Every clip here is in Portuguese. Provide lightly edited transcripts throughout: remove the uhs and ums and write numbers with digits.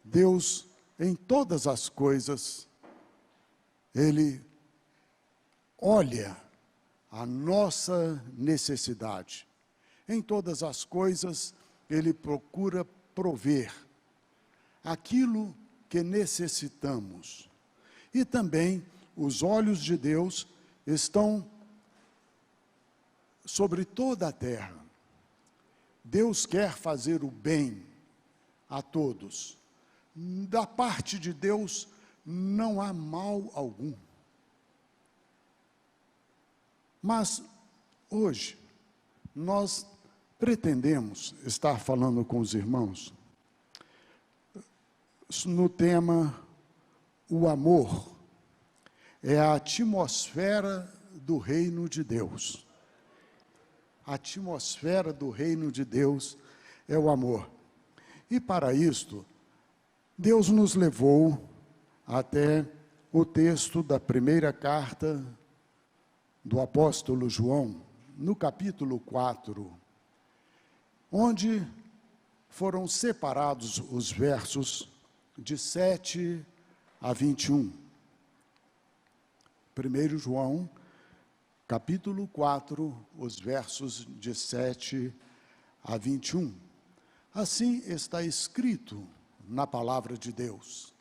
Deus, em todas as coisas, Ele olha a nossa necessidade. Em todas as coisas, Ele procura prover aquilo que necessitamos. E também os olhos de Deus estão sobre toda a terra. Deus quer fazer o bem a todos. Da parte de Deus não há mal algum. Mas hoje nós pretendemos estar falando com os irmãos no tema o amor é a atmosfera do reino de Deus. A atmosfera do reino de Deus é o amor. E para isto, Deus nos levou até o texto da primeira carta do apóstolo João, no capítulo 4, onde foram separados os versos de 7 a 21. 1 João, capítulo 4, os versos de 7 a 21. Assim está escrito na palavra de Deus.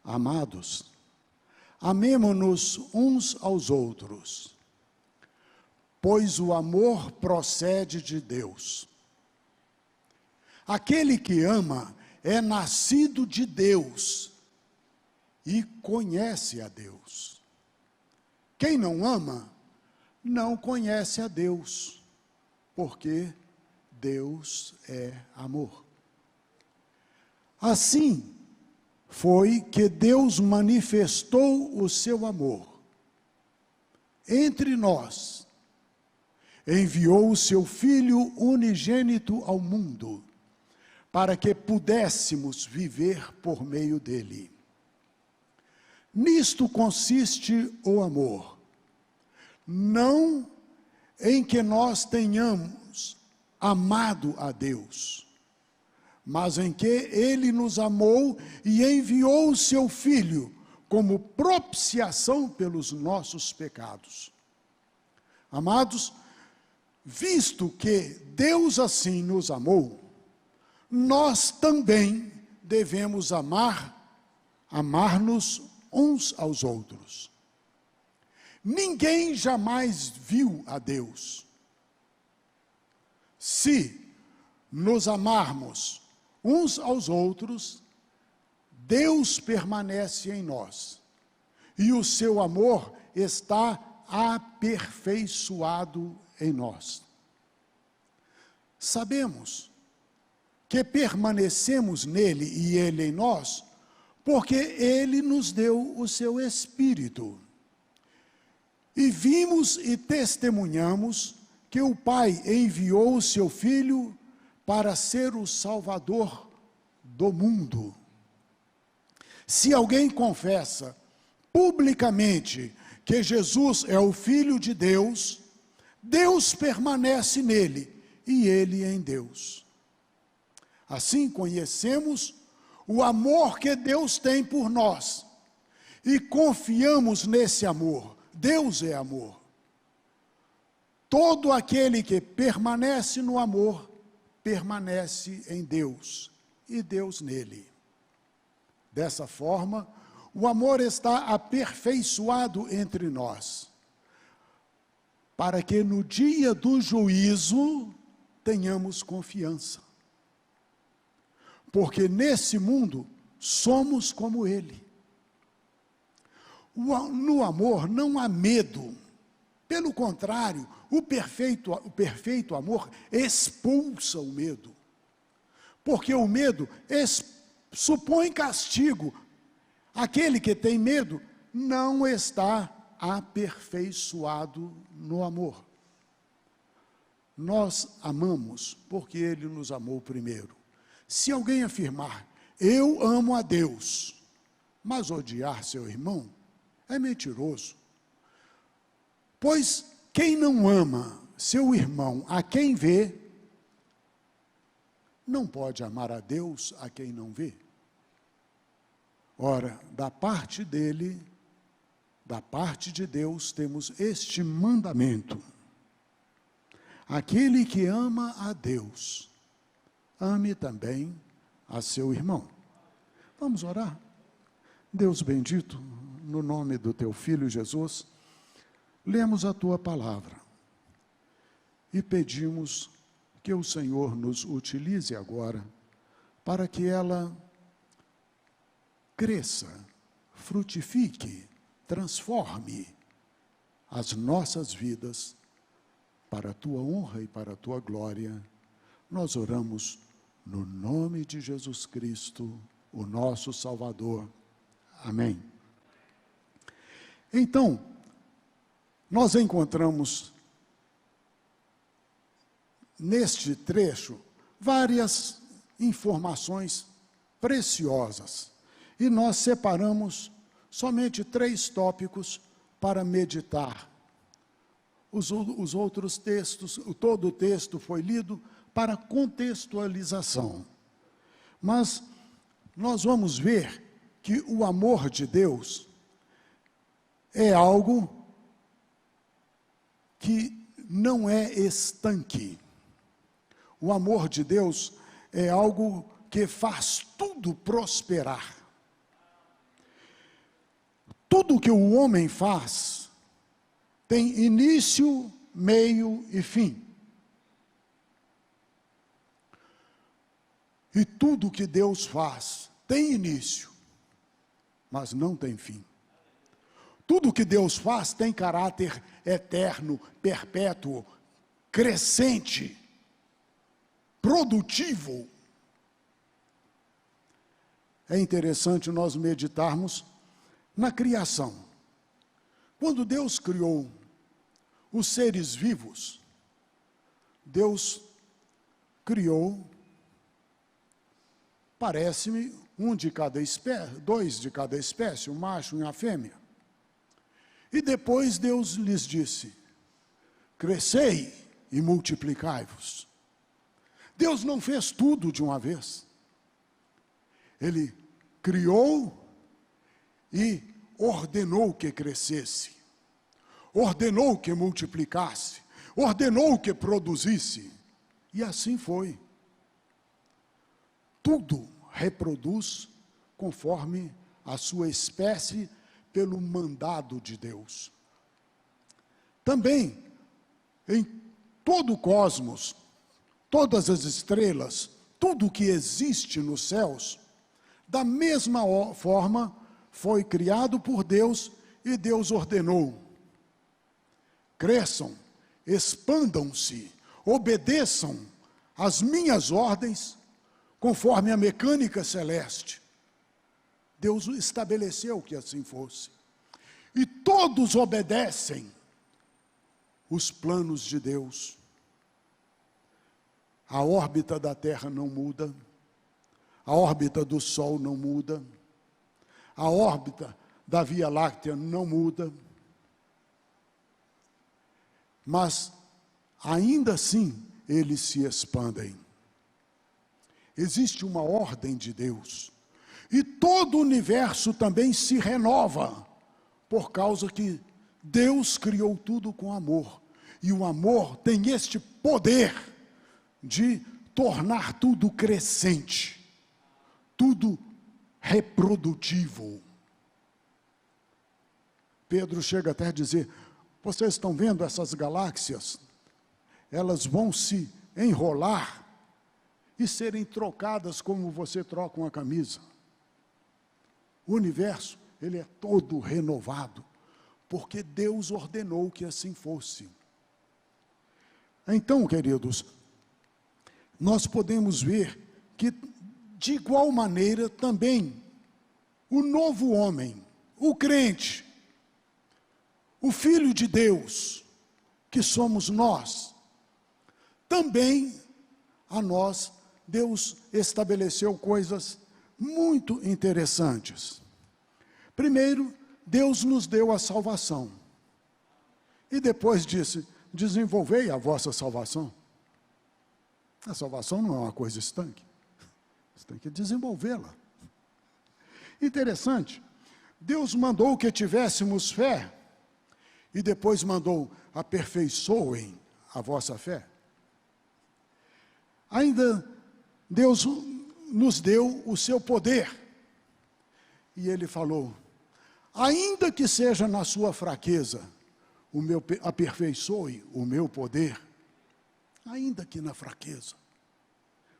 Amados, amemo-nos uns aos outros, pois o amor procede de Deus. Aquele que ama é nascido de Deus e conhece a Deus. Quem não ama, não conhece a Deus, porque Deus é amor. Assim foi que Deus manifestou o seu amor entre nós. Enviou o seu Filho unigênito ao mundo, para que pudéssemos viver por meio dele. Nisto consiste o amor, não em que nós tenhamos amado a Deus, mas em que Ele nos amou e enviou o seu Filho como propiciação pelos nossos pecados. Amados, visto que Deus assim nos amou, nós também devemos amar-nos uns aos outros. Ninguém jamais viu a Deus. Se nos amarmos uns aos outros, Deus permanece em nós, e o seu amor está aperfeiçoado em nós. Sabemos que permanecemos nele e ele em nós, porque ele nos deu o seu Espírito. E vimos e testemunhamos que o Pai enviou o seu Filho para ser o Salvador do mundo. Se alguém confessa publicamente que Jesus é o Filho de Deus, Deus permanece nele e ele em Deus. Assim conhecemos o amor que Deus tem por nós e confiamos nesse amor. Deus é amor. Todo aquele que permanece no amor, permanece em Deus e Deus nele. Dessa forma, o amor está aperfeiçoado entre nós, para que no dia do juízo tenhamos confiança. Porque nesse mundo somos como ele. No amor não há medo. Pelo contrário, o perfeito amor expulsa o medo. Porque o medo supõe castigo. Aquele que tem medo não está aperfeiçoado no amor. Nós amamos porque ele nos amou primeiro. Se alguém afirmar, eu amo a Deus, mas odiar seu irmão, é mentiroso. Pois quem não ama seu irmão a quem vê, não pode amar a Deus a quem não vê. Ora, da parte dele, da parte de Deus, temos este mandamento: aquele que ama a Deus, ame também a seu irmão. Vamos orar? Deus bendito, no nome do teu Filho Jesus, lemos a tua palavra e pedimos que o Senhor nos utilize agora para que ela cresça, frutifique, transforme as nossas vidas para a tua honra e para a tua glória. Nós oramos no nome de Jesus Cristo, o nosso Salvador. Amém. Então, nós encontramos neste trecho várias informações preciosas e nós separamos somente 3 tópicos para meditar. Os outros textos, todo o texto foi lido para contextualização. Mas nós vamos ver que o amor de Deus é algo que não é estanque. O amor de Deus é algo que faz tudo prosperar. Tudo que o homem faz tem início, meio e fim. E tudo que Deus faz tem início, mas não tem fim. Tudo que Deus faz tem caráter eterno, perpétuo, crescente, produtivo. É interessante nós meditarmos na criação. Quando Deus criou os seres vivos, Deus criou, parece-me, 2 de cada espécie, um macho e uma fêmea. E depois Deus lhes disse: crescei e multiplicai-vos. Deus não fez tudo de uma vez. Ele criou e ordenou que crescesse, ordenou que multiplicasse, ordenou que produzisse, e assim foi. Tudo reproduz conforme a sua espécie, pelo mandado de Deus. Também, em todo o cosmos, todas as estrelas, tudo que existe nos céus, da mesma forma, foi criado por Deus e Deus ordenou: cresçam, expandam-se, obedeçam às minhas ordens, conforme a mecânica celeste. Deus estabeleceu que assim fosse. E todos obedecem os planos de Deus. A órbita da Terra não muda, a órbita do Sol não muda, a órbita da Via Láctea não muda, mas ainda assim eles se expandem. Existe uma ordem de Deus, e todo o universo também se renova, por causa que Deus criou tudo com amor, e o amor tem este poder de tornar tudo crescente, tudo reprodutivo. Pedro chega até a dizer: vocês estão vendo essas galáxias? Elas vão se enrolar e serem trocadas como você troca uma camisa. O universo, ele é todo renovado, porque Deus ordenou que assim fosse. Então, queridos, nós podemos ver que, de igual maneira, também, o novo homem, o crente, o Filho de Deus, que somos nós, também a nós, Deus estabeleceu coisas muito interessantes. Primeiro, Deus nos deu a salvação. E depois disse: desenvolvei a vossa salvação. A salvação não é uma coisa estanque. Você tem que desenvolvê-la. Interessante, Deus mandou que tivéssemos fé, e depois mandou: aperfeiçoem a vossa fé. Ainda Deus nos deu o seu poder, e Ele falou: ainda que seja na sua fraqueza, aperfeiçoe o meu poder, ainda que na fraqueza,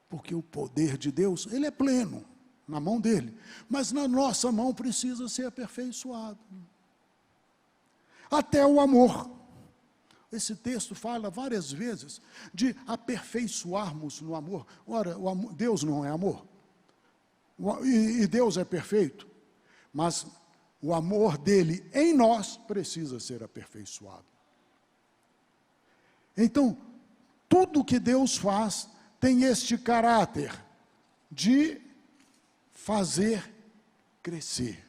porque o poder de Deus, ele é pleno, na mão dele, mas na nossa mão precisa ser aperfeiçoado. Até o amor. Esse texto fala várias vezes de aperfeiçoarmos no amor. Ora, Deus não é amor, e Deus é perfeito, mas o amor dele em nós precisa ser aperfeiçoado. Então, tudo que Deus faz tem este caráter de fazer crescer.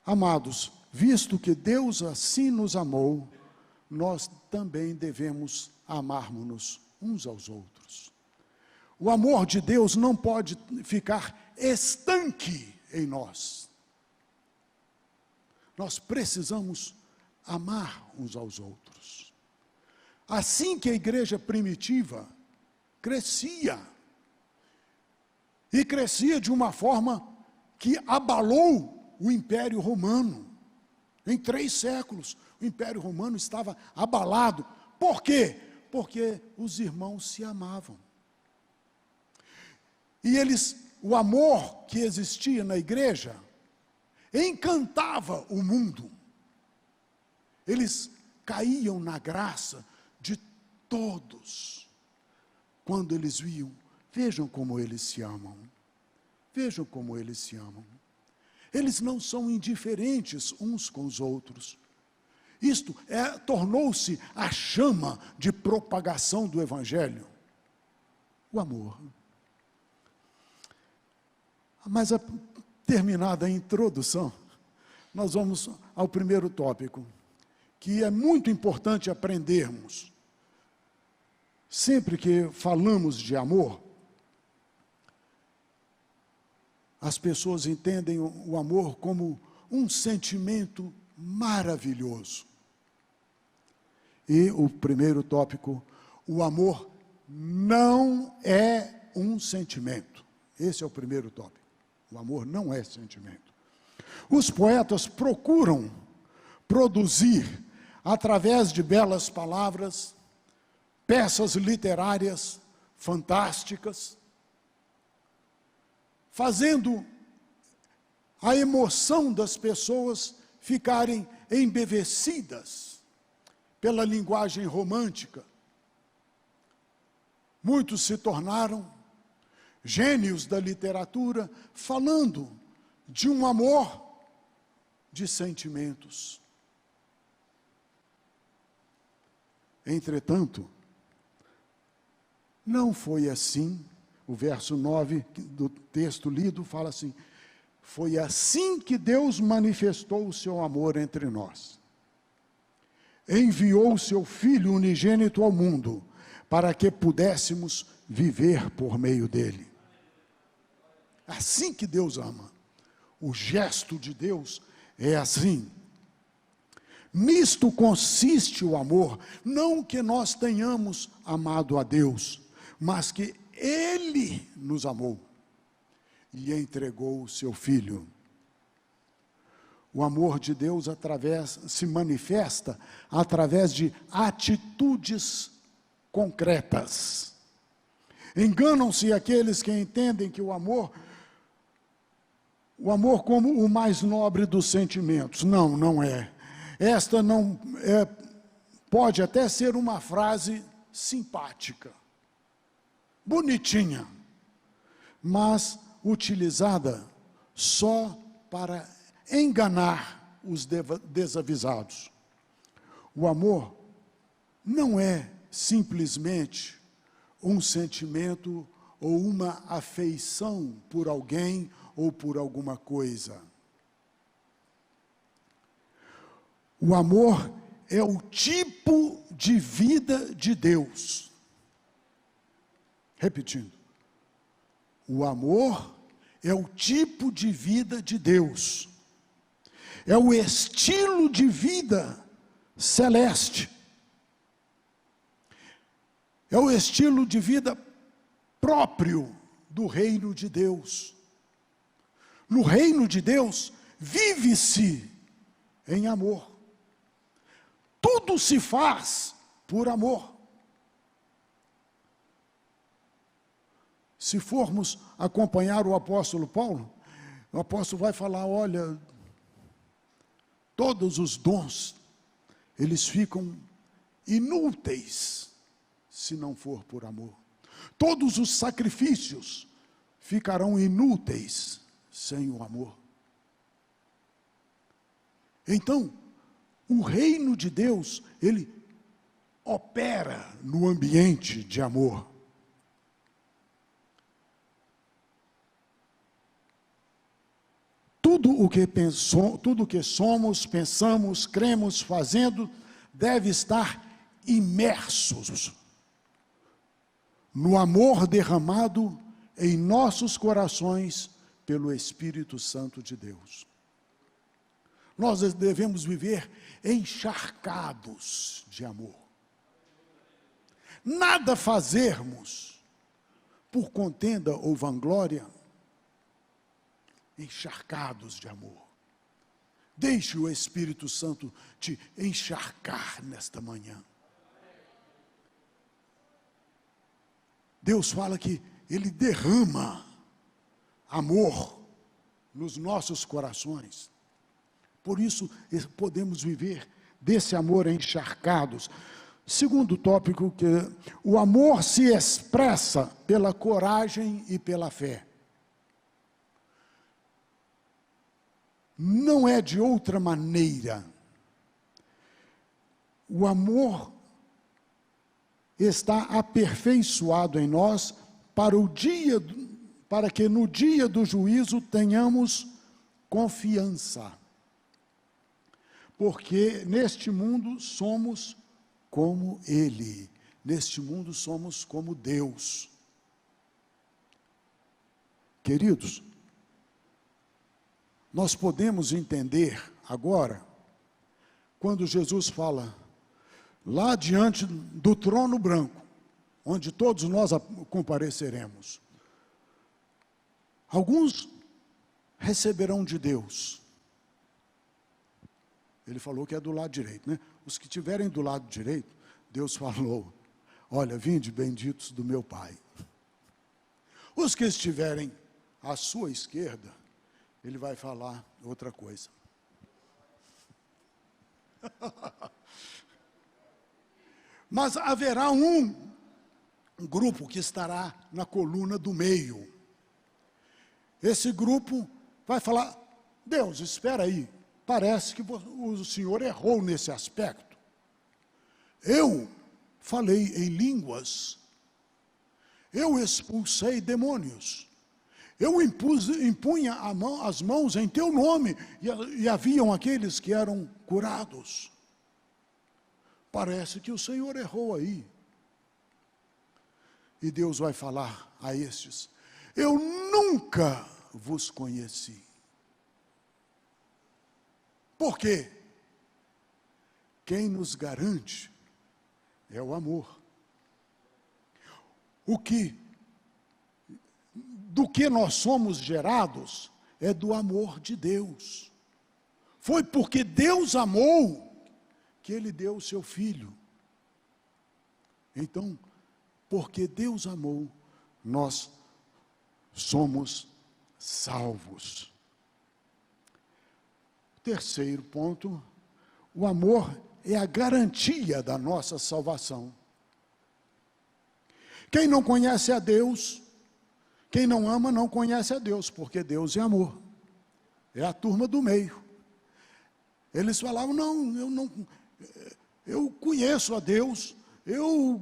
Amados, visto que Deus assim nos amou, nós também devemos amarmos-nos uns aos outros. O amor de Deus não pode ficar estanque em nós. Nós precisamos amar uns aos outros. Assim que a igreja primitiva crescia, e crescia de uma forma que abalou o Império Romano. Em 3 séculos, o Império Romano estava abalado. Por quê? Porque os irmãos se amavam. E o amor que existia na igreja, encantava o mundo. Eles caíam na graça de todos. Quando eles viam, vejam como eles se amam. Vejam como eles se amam. Eles não são indiferentes uns com os outros. Isto tornou-se a chama de propagação do Evangelho. O amor. Mas, terminada a introdução, nós vamos ao primeiro tópico, que é muito importante aprendermos. Sempre que falamos de amor, as pessoas entendem o amor como um sentimento maravilhoso. E o primeiro tópico: o amor não é um sentimento. Esse é o primeiro tópico. O amor não é sentimento. Os poetas procuram produzir, através de belas palavras, peças literárias fantásticas, fazendo a emoção das pessoas ficarem embevecidas pela linguagem romântica. Muitos se tornaram gênios da literatura, falando de um amor de sentimentos. Entretanto, não foi assim. O verso 9 do texto lido fala assim: foi assim que Deus manifestou o seu amor entre nós. Enviou o seu Filho unigênito ao mundo, para que pudéssemos viver por meio dele. Assim que Deus ama. O gesto de Deus é assim. Nisto consiste o amor, não que nós tenhamos amado a Deus, mas que Ele nos amou e entregou o seu Filho. O amor de Deus se manifesta através de atitudes concretas. Enganam-se aqueles que entendem que o amor como o mais nobre dos sentimentos. Não, não é. Esta não pode até ser uma frase simpática, bonitinha, mas utilizada só para enganar os desavisados. O amor não é simplesmente um sentimento ou uma afeição por alguém ou por alguma coisa. O amor é o tipo de vida de Deus. Repetindo, o amor é o tipo de vida de Deus, é o estilo de vida celeste, é o estilo de vida próprio do reino de Deus. No reino de Deus, vive-se em amor. Tudo se faz por amor. Se formos acompanhar o apóstolo Paulo, o apóstolo vai falar, olha, todos os dons, eles ficam inúteis se não for por amor. Todos os sacrifícios ficarão inúteis sem o amor. Então, o reino de Deus, ele opera no ambiente de amor. Tudo o que somos, pensamos, cremos, fazendo, deve estar imersos no amor derramado em nossos corações pelo Espírito Santo de Deus. Nós devemos viver encharcados de amor. Nada fazermos por contenda ou vanglória, encharcados de amor. Deixe o Espírito Santo te encharcar nesta manhã. Deus fala que Ele derrama amor nos nossos corações. Por isso, podemos viver desse amor encharcados. Segundo tópico, que o amor se expressa pela coragem e pela fé. Não é de outra maneira. O amor está aperfeiçoado em nós para que no dia do juízo tenhamos confiança. Porque neste mundo somos como Ele, neste mundo somos como Deus. Queridos, nós podemos entender agora, quando Jesus fala, lá diante do trono branco, onde todos nós compareceremos, alguns receberão de Deus. Ele falou que é do lado direito, né? Os que estiverem do lado direito, Deus falou, olha, vinde benditos do meu Pai. Os que estiverem à sua esquerda, Ele vai falar outra coisa. Mas haverá um grupo que estará na coluna do meio. Esse grupo vai falar, Deus, espera aí, parece que o Senhor errou nesse aspecto. Eu falei em línguas, eu expulsei demônios, eu impunha as mãos em teu nome, e haviam aqueles que eram curados. Parece que o Senhor errou aí. E Deus vai falar a estes, eu nunca vos conheci. Por quê? Quem nos garante é o amor. Do que nós somos gerados é do amor de Deus. Foi porque Deus amou que Ele deu o seu Filho. Então, porque Deus amou, nós somos salvos. Terceiro ponto, o amor é a garantia da nossa salvação. Quem não conhece a Deus, quem não ama não conhece a Deus, porque Deus é amor. É a turma do meio. Eles falavam, eu conheço a Deus, eu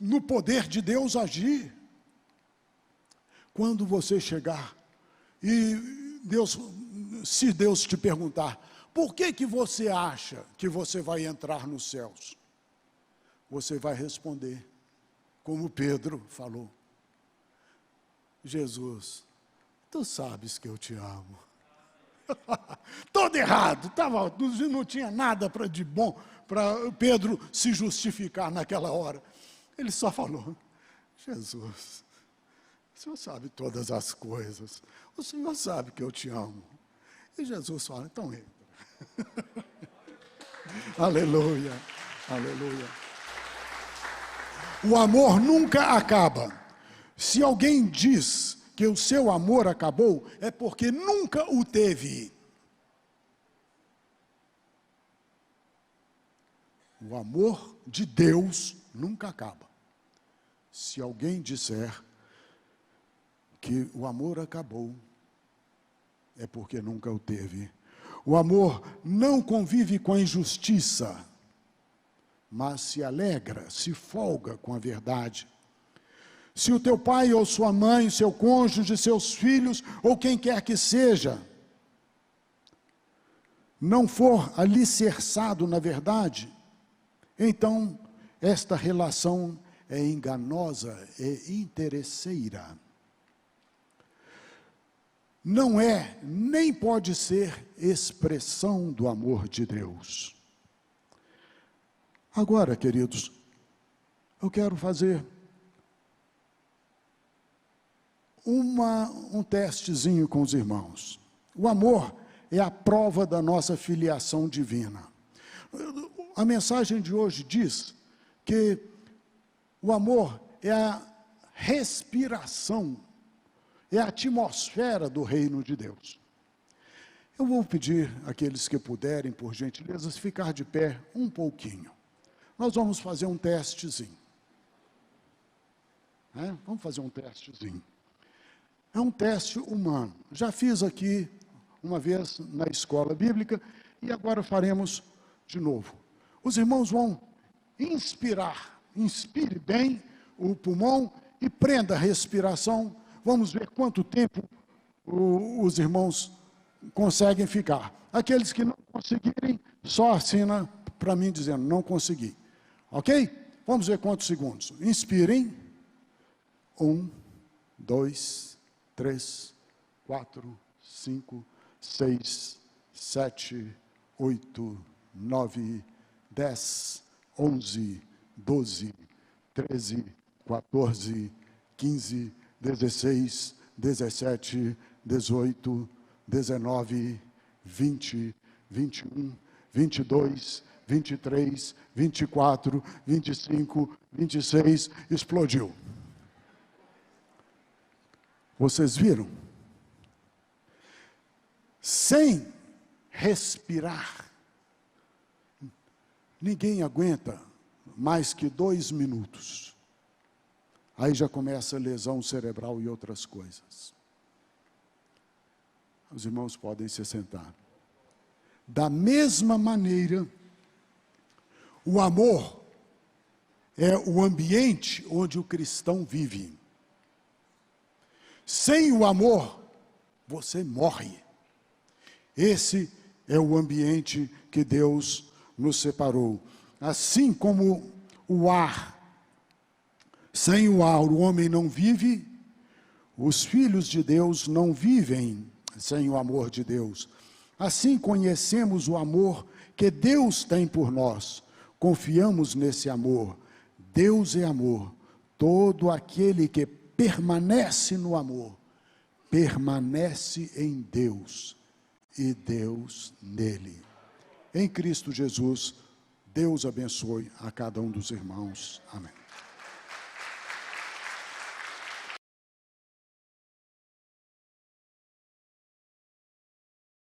no poder de Deus agir. Quando você chegar e se Deus te perguntar, por que você acha que você vai entrar nos céus? Você vai responder, como Pedro falou, Jesus, tu sabes que eu te amo. Todo errado, não tinha nada de bom para Pedro se justificar naquela hora. Ele só falou: Jesus, o Senhor sabe todas as coisas, o Senhor sabe que eu te amo. E Jesus fala: então entra. Aleluia, aleluia. O amor nunca acaba. Se alguém diz que o seu amor acabou, é porque nunca o teve. O amor de Deus nunca acaba. Se alguém disser que o amor acabou, é porque nunca o teve. O amor não convive com a injustiça, mas se alegra, se folga com a verdade. Se o teu pai ou sua mãe, seu cônjuge, seus filhos, ou quem quer que seja, não for alicerçado na verdade, então esta relação é enganosa e interesseira. Não é, nem pode ser expressão do amor de Deus. Agora, queridos, eu quero fazer um testezinho com os irmãos. O amor é a prova da nossa filiação divina. A mensagem de hoje diz que o amor é a respiração, é a atmosfera do reino de Deus. Eu vou pedir àqueles que puderem, por gentileza, ficar de pé um pouquinho. Nós vamos fazer um testezinho. Vamos fazer um testezinho. É um teste humano. Já fiz aqui uma vez na escola bíblica e agora faremos de novo. Os irmãos vão inspirar, inspire bem o pulmão e prenda a respiração. Vamos ver quanto tempo os irmãos conseguem ficar. Aqueles que não conseguirem, só assina para mim dizendo, não consegui. Ok? Vamos ver quantos segundos. Inspirem. 1, 2, 3, 4, 5, 6, 7, 8, 9, 10, 11, 12, 13, 14, 15, 16, 17, 18, 19, 20, 21, 22, 23, 24, 25, 26, explodiu. Vocês viram? Sem respirar, ninguém aguenta mais que 2 minutos. Aí já começa a lesão cerebral e outras coisas. Os irmãos podem se sentar. Da mesma maneira, o amor é o ambiente onde o cristão vive. Sem o amor, você morre. Esse é o ambiente que Deus nos separou. Assim como o ar, sem o ar o homem não vive, os filhos de Deus não vivem sem o amor de Deus. Assim conhecemos o amor que Deus tem por nós, confiamos nesse amor. Deus é amor. Todo aquele que permanece no amor, permanece em Deus e Deus nele. Em Cristo Jesus, Deus abençoe a cada um dos irmãos. Amém.